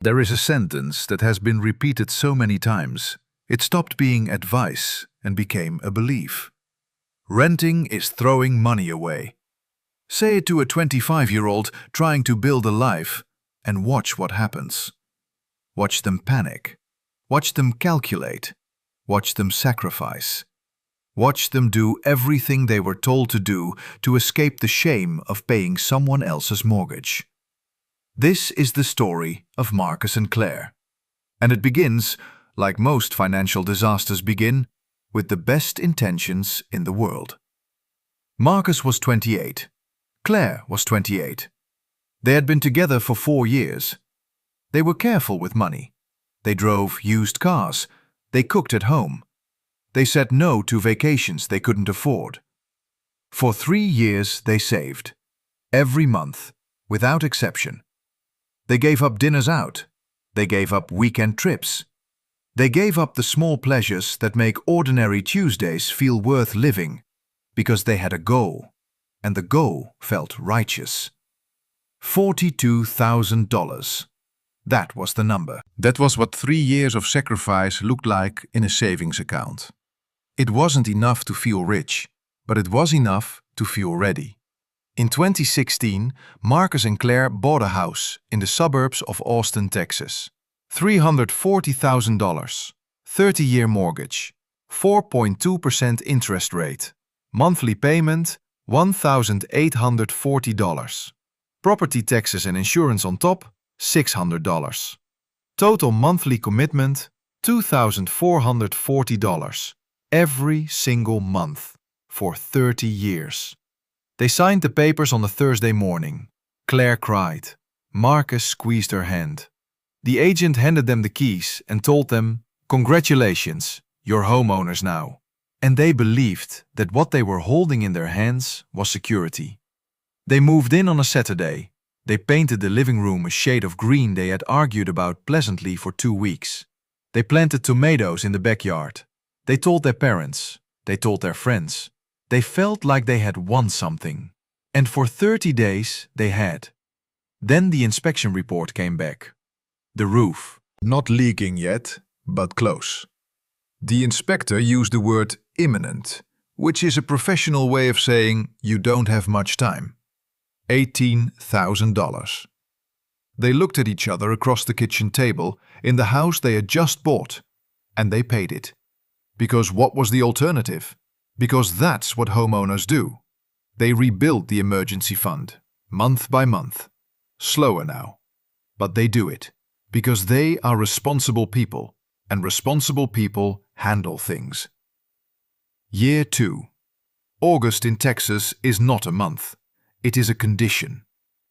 There is a sentence that has been repeated so many times, it stopped being advice and became a belief. Renting is throwing money away. Say it to a 25-year-old trying to build a life and watch what happens. Watch them panic. Watch them calculate. Watch them sacrifice. Watch them do everything they were told to do to escape the shame of paying someone else's mortgage. This is the story of Marcus and Claire. And it begins, like most financial disasters begin, with the best intentions in the world. Marcus was 28. Claire was 28. They had been together for 4 years. They were careful with money. They drove used cars. They cooked at home. They said no to vacations they couldn't afford. For 3 years they saved. Every month, without exception. They gave up dinners out. They gave up weekend trips. They gave up the small pleasures that make ordinary Tuesdays feel worth living because they had a goal, and the goal felt righteous. $42,000. That was the number. That was what 3 years of sacrifice looked like in a savings account. It wasn't enough to feel rich, but it was enough to feel ready. In 2016, Marcus and Claire bought a house in the suburbs of Austin, Texas. $340,000, 30-year mortgage, 4.2% interest rate, monthly payment $1,840. Property taxes and insurance on top, $600. Total monthly commitment, $2,440, every single month, for 30 years. They signed the papers on a Thursday morning. Claire cried. Marcus squeezed her hand. The agent handed them the keys and told them, "Congratulations, you're homeowners now." And they believed that what they were holding in their hands was security. They moved in on a Saturday. They painted the living room a shade of green they had argued about pleasantly for 2 weeks. They planted tomatoes in the backyard. They told their parents. They told their friends. They felt like they had won something. And for 30 days they had. Then the inspection report came back. The roof. Not leaking yet, but close. The inspector used the word imminent, which is a professional way of saying you don't have much time. $18,000. They looked at each other across the kitchen table in the house they had just bought, and they paid it. Because what was the alternative? Because that's what homeowners do. They rebuild the emergency fund, month by month. Slower now. But they do it. Because they are responsible people, and responsible people handle things. Year 2. August in Texas is not a month. It is a condition.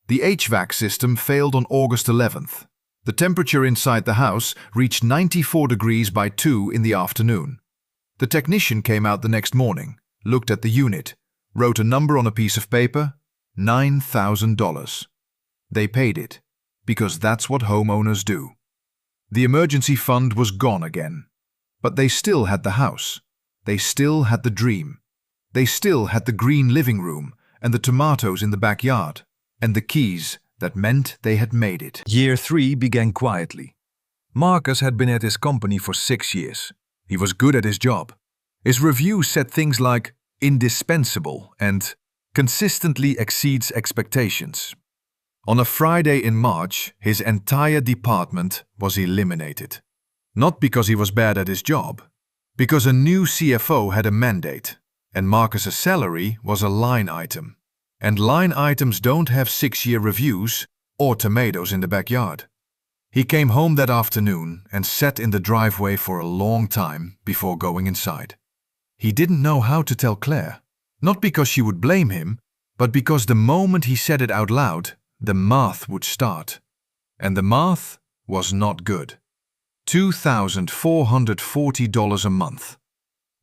The HVAC system failed on August 11th. The temperature inside the house reached 94 degrees by 2 in the afternoon. The technician came out the next morning, looked at the unit, wrote a number on a piece of paper, $9,000. They paid it, because that's what homeowners do. The emergency fund was gone again. But they still had the house. They still had the dream. They still had the green living room and the tomatoes in the backyard and the keys that meant they had made it. Year 3 began quietly. Marcus had been at his company for 6 years. He was good at his job. His reviews said things like indispensable and consistently exceeds expectations. On a Friday in March, his entire department was eliminated. Not because he was bad at his job, because a new CFO had a mandate, and Marcus's salary was a line item. And line items don't have 6-year reviews or tomatoes in the backyard. He came home that afternoon and sat in the driveway for a long time before going inside. He didn't know how to tell Claire, not because she would blame him, but because the moment he said it out loud, the math would start. And the math was not good. $2,440 a month.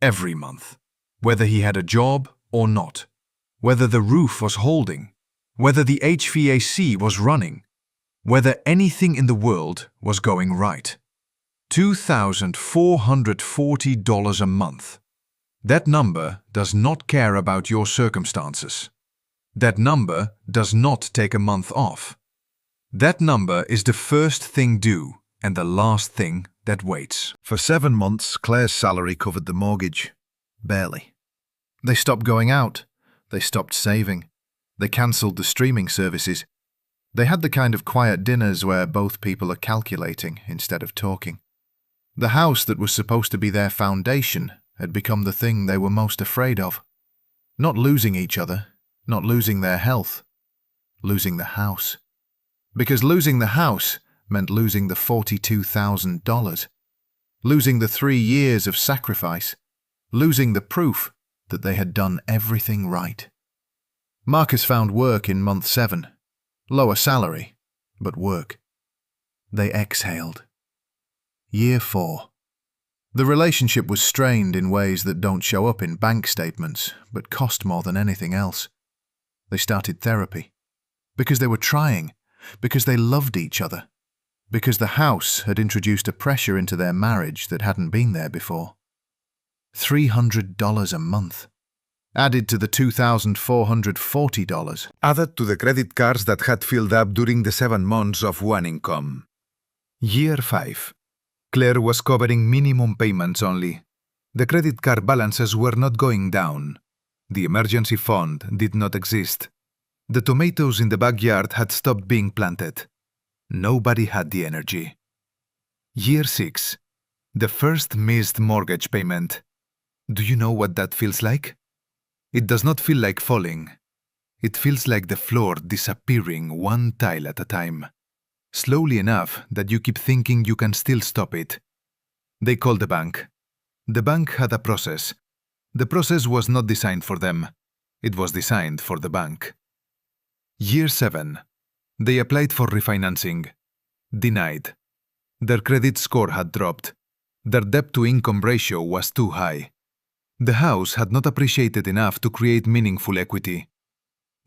Every month. Whether he had a job or not. Whether the roof was holding. Whether the HVAC was running. Whether anything in the world was going right. $2,440 a month. That number does not care about your circumstances. That number does not take a month off. That number is the first thing due and the last thing that waits. For 7 months, Claire's salary covered the mortgage. Barely. They stopped going out. They stopped saving. They cancelled the streaming services. They had the kind of quiet dinners where both people are calculating instead of talking. The house that was supposed to be their foundation had become the thing they were most afraid of. Not losing each other, not losing their health, losing the house. Because losing the house meant losing the $42,000, losing the 3 years of sacrifice, losing the proof that they had done everything right. Marcus found work in month 7. Lower salary, but work. They exhaled. Year 4. The relationship was strained in ways that don't show up in bank statements, but cost more than anything else. They started therapy. Because they were trying. Because they loved each other. Because the house had introduced a pressure into their marriage that hadn't been there before. $300 a month. Added to the $2,440. Added to the credit cards that had filled up during the 7 months of one income. Year 5. Claire was covering minimum payments only. The credit card balances were not going down. The emergency fund did not exist. The tomatoes in the backyard had stopped being planted. Nobody had the energy. Year 6. The first missed mortgage payment. Do you know what that feels like? It does not feel like falling. It feels like the floor disappearing one tile at a time. Slowly enough that you keep thinking you can still stop it. They called the bank. The bank had a process. The process was not designed for them. It was designed for the bank. Year 7. They applied for refinancing. Denied. Their credit score had dropped. Their debt-to-income ratio was too high. The house had not appreciated enough to create meaningful equity.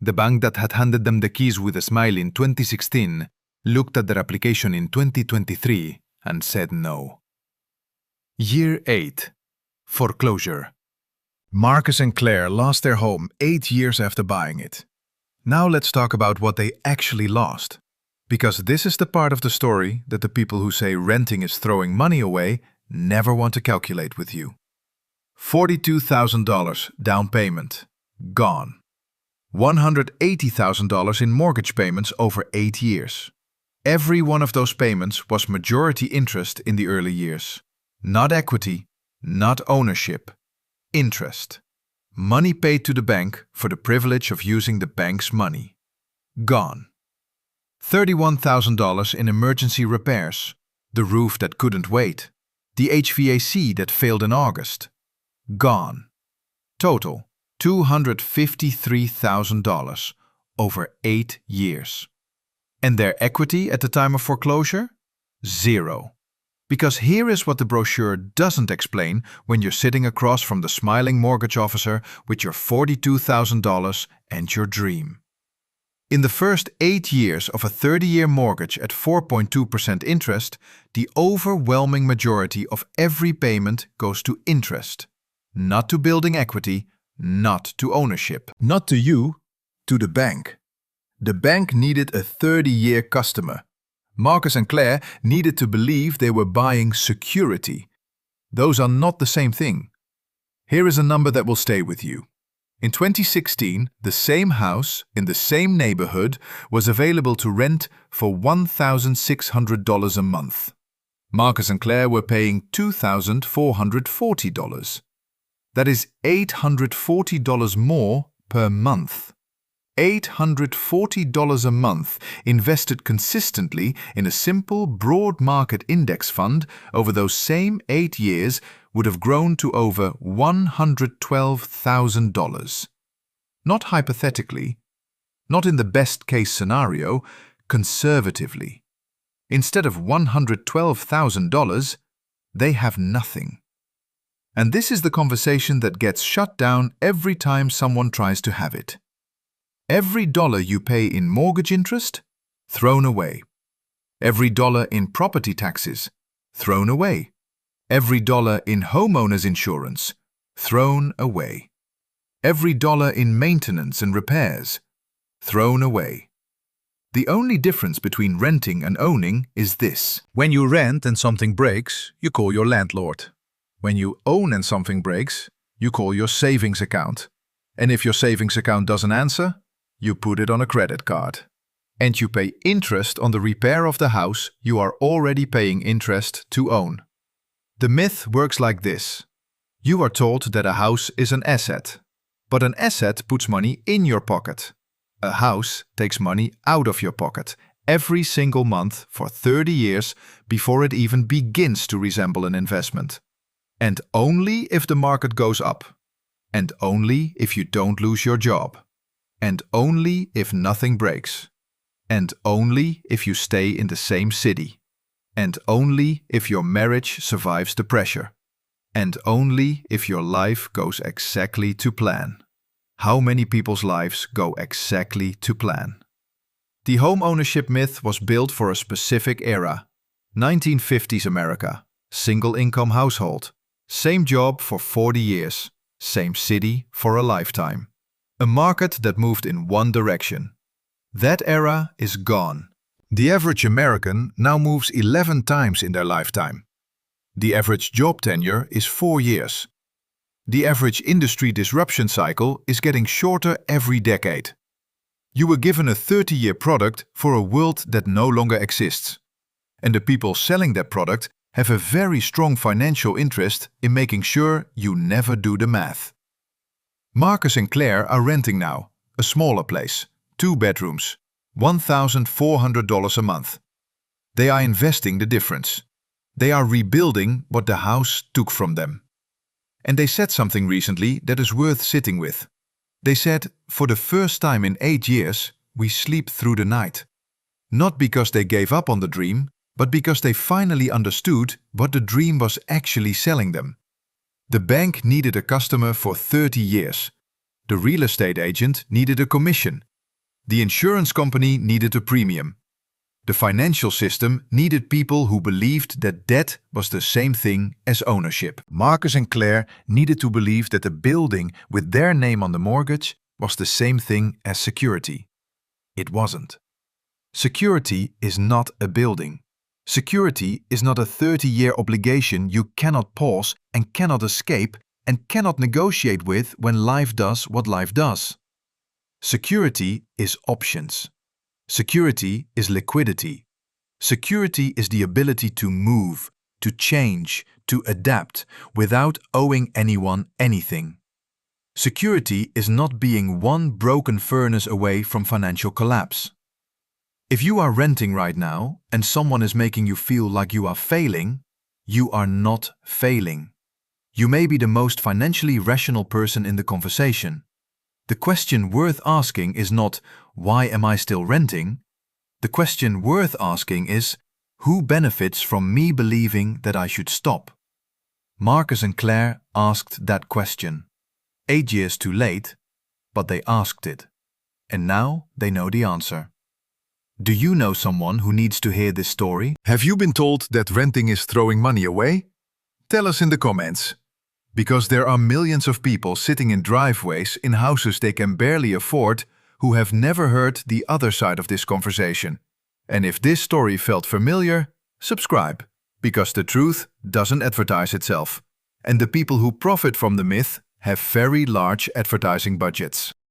The bank that had handed them the keys with a smile in 2016 looked at their application in 2023 and said no. Year 8. Foreclosure. Marcus and Claire lost their home 8 years after buying it. Now let's talk about what they actually lost. Because this is the part of the story that the people who say renting is throwing money away never want to calculate with you. $42,000 down payment. Gone. $180,000 in mortgage payments over 8 years. Every one of those payments was majority interest in the early years. Not equity, not ownership. Interest. Money paid to the bank for the privilege of using the bank's money. Gone. $31,000 in emergency repairs. The roof that couldn't wait. The HVAC that failed in August. Gone. Total, $253,000 over 8 years. And their equity at the time of foreclosure? 0. Because here is what the brochure doesn't explain when you're sitting across from the smiling mortgage officer with your $42,000 and your dream. In the first 8 years of a 30-year mortgage at 4.2% interest, the overwhelming majority of every payment goes to interest. Not to building equity, not to ownership. Not to you, to the bank. The bank needed a 30-year customer. Marcus and Claire needed to believe they were buying security. Those are not the same thing. Here is a number that will stay with you. In 2016, the same house in the same neighborhood was available to rent for $1,600 a month. Marcus and Claire were paying $2,440. That is $840 more per month. $840 a month invested consistently in a simple broad market index fund over those same 8 years would have grown to over $112,000. Not hypothetically, not in the best case scenario, conservatively. Instead of $112,000, they have nothing. And this is the conversation that gets shut down every time someone tries to have it. Every dollar you pay in mortgage interest, thrown away. Every dollar in property taxes, thrown away. Every dollar in homeowners insurance, thrown away. Every dollar in maintenance and repairs, thrown away. The only difference between renting and owning is this. When you rent and something breaks, you call your landlord. When you own and something breaks, you call your savings account. And if your savings account doesn't answer, you put it on a credit card. And you pay interest on the repair of the house you are already paying interest to own. The myth works like this. You are told that a house is an asset, but an asset puts money in your pocket. A house takes money out of your pocket every single month for 30 years before it even begins to resemble an investment. And only if the market goes up. And only if you don't lose your job. And only if nothing breaks. And only if you stay in the same city. And only if your marriage survives the pressure. And only if your life goes exactly to plan. How many people's lives go exactly to plan? The home ownership myth was built for a specific era. 1950s America. Single-income household. Same job for 40 years. Same city for a lifetime. A market that moved in one direction. That era is gone. The average American now moves 11 times in their lifetime. The average job tenure is 4 years. The average industry disruption cycle is getting shorter every decade. You were given a 30-year product for a world that no longer exists. And the people selling that product have a very strong financial interest in making sure you never do the math. Marcus and Claire are renting now, a smaller place, 2 bedrooms, $1,400 a month. They are investing the difference. They are rebuilding what the house took from them. And they said something recently that is worth sitting with. They said, for the first time in 8 years, we sleep through the night. Not because they gave up on the dream, but because they finally understood what the dream was actually selling them. The bank needed a customer for 30 years. The real estate agent needed a commission. The insurance company needed a premium. The financial system needed people who believed that debt was the same thing as ownership. Marcus and Claire needed to believe that a building with their name on the mortgage was the same thing as security. It wasn't. Security is not a building. Security is not a 30-year obligation you cannot pause and cannot escape and cannot negotiate with when life does what life does. Security is options. Security is liquidity. Security is the ability to move, to change, to adapt without owing anyone anything. Security is not being one broken furnace away from financial collapse. If you are renting right now and someone is making you feel like you are failing, you are not failing. You may be the most financially rational person in the conversation. The question worth asking is not, why am I still renting? The question worth asking is, who benefits from me believing that I should stop? Marcus and Claire asked that question. 8 years too late, but they asked it. And now they know the answer. Do you know someone who needs to hear this story? Have you been told that renting is throwing money away? Tell us in the comments. Because there are millions of people sitting in driveways in houses they can barely afford who have never heard the other side of this conversation. And if this story felt familiar, subscribe, because the truth doesn't advertise itself. And the people who profit from the myth have very large advertising budgets.